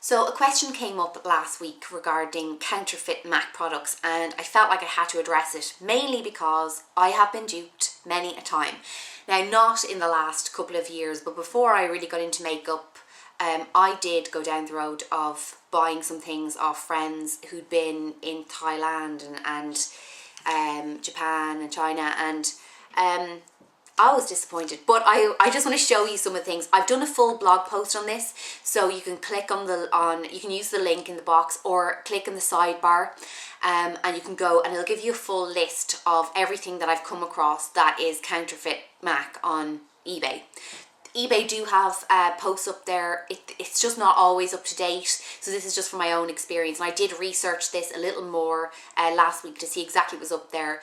So a question came up last week regarding counterfeit MAC products, and I felt like I had to address it, mainly because I have been duped many a time. Now, not in the last couple of years, but before I really got into makeup, I did go down the road of buying some things off friends who'd been in Thailand and Japan and China, and I was disappointed, but I just want to show you some of the things. I've done a full blog post on this, so you can click you can use the link in the box or click in the sidebar, and you can go and it'll give you a full list of everything that I've come across that is counterfeit MAC on eBay. eBay do have posts up there. It's just not always up to date, so this is just from my own experience, and I did research this a little more last week to see exactly what was up there.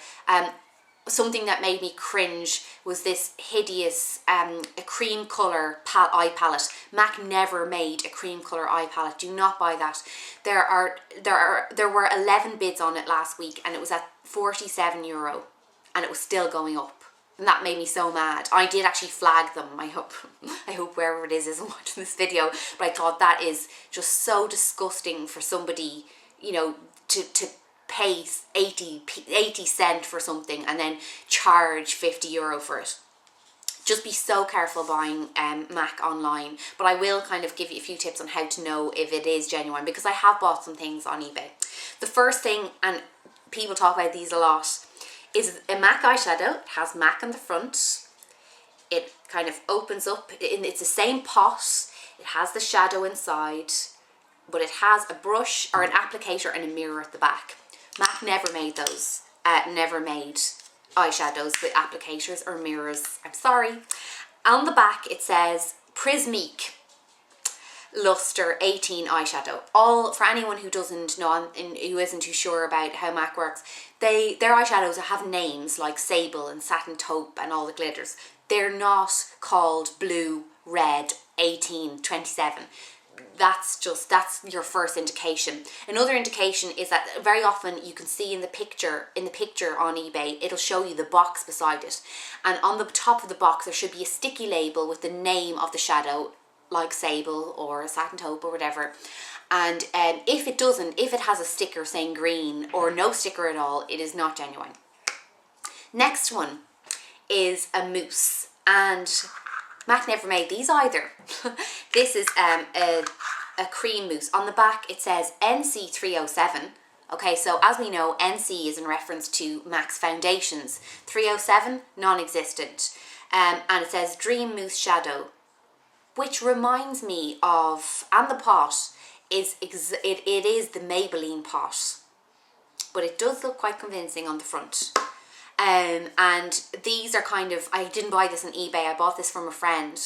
Something that made me cringe was this hideous a cream colour eye palette. MAC never made a cream colour eye palette. Do not buy that. There were 11 bids on it last week, and it was at €47, and it was still going up. And that made me so mad. I did actually flag them. I hope wherever it is isn't watching this video. But I thought that is just so disgusting for somebody, you know, to pay 80 cent for something and then charge €50 for it. Just be so careful buying MAC online. But I will kind of give you a few tips on how to know if it is genuine, because I have bought some things on eBay. The first thing, and people talk about these a lot, is a MAC eyeshadow. It has MAC on the front. It kind of opens up. It's the same pot. It has the shadow inside, but it has a brush or an applicator and a mirror at the back. MAC never made those. Never made eyeshadows with applicators or mirrors. I'm sorry. On the back it says Prismique Luster 18 eyeshadow. All for anyone who doesn't know and who isn't too sure about how MAC works. Their eyeshadows have names like Sable and Satin Taupe and all the glitters. They're not called blue, red, 18, 27. That's your first indication. Another indication is that very often you can see in the picture on eBay, it'll show you the box beside it, and on the top of the box there should be a sticky label with the name of the shadow, like Sable or Satin Taupe or whatever. And if it has a sticker saying green or no sticker at all, it is not genuine. Next one is a mousse, and MAC never made these either. This is a cream mousse. On the back it says NC307. Okay, so as we know, NC is in reference to MAC's foundations. 307, non-existent. And it says Dream Mousse Shadow, which reminds me of, and the pot is it is the Maybelline pot, but it does look quite convincing on the front. And these are kind of, I didn't buy this on eBay, I bought this from a friend,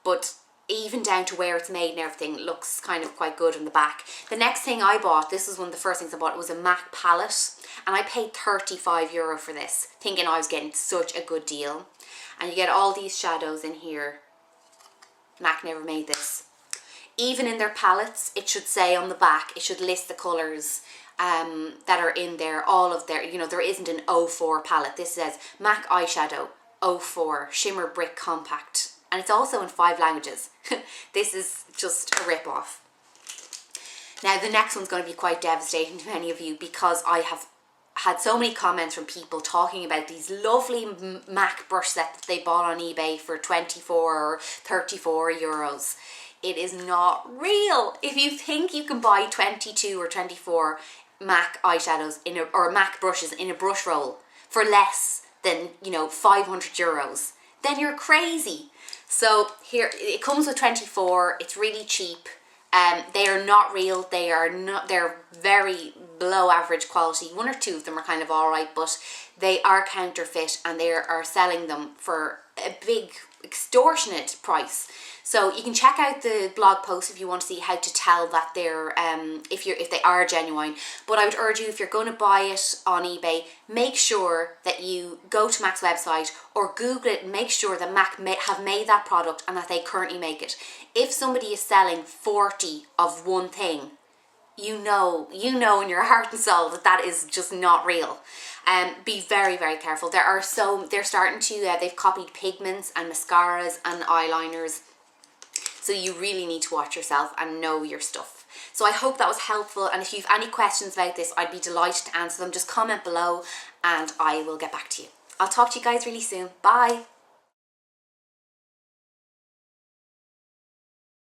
but even down to where it's made and everything looks kind of quite good on the back. The next thing I bought, this is one of the first things I bought, it was a MAC palette, and I paid €35 for this, thinking I was getting such a good deal. And you get all these shadows in here. MAC never made this. Even in their palettes, it should say on the back, it should list the colours that are in there, all of their, you know, there isn't an 04 palette. This says MAC eyeshadow 04 shimmer brick compact, and it's also in 5 languages. This is just a rip-off. Now the next one's going to be quite devastating to many of you, because I have had so many comments from people talking about these lovely MAC brush sets that they bought on eBay for 24 or 34 euros. It is not real. If you think you can buy 22 or 24 MAC eyeshadows or MAC brushes in a brush roll for less than, you know, 500 euros, then you're crazy. So here it comes with 24. It's really cheap. They are not real. They're very below average quality. 1 or 2 of them are kind of all right, but they are counterfeit, and they are selling them for a big extortionate price. So you can check out the blog post if you want to see how to tell that they're if they are genuine. But I would urge you, if you're going to buy it on eBay, make sure that you go to MAC's website or Google it and make sure that MAC have made that product and that they currently make it. If somebody is selling 40 of one thing, you know in your heart and soul that is just not real. Be very, very careful. They're starting to, they've copied pigments and mascaras and eyeliners. So you really need to watch yourself and know your stuff. So I hope that was helpful, and if you have any questions about this, I'd be delighted to answer them. Just comment below and I will get back to you. I'll talk to you guys really soon. Bye.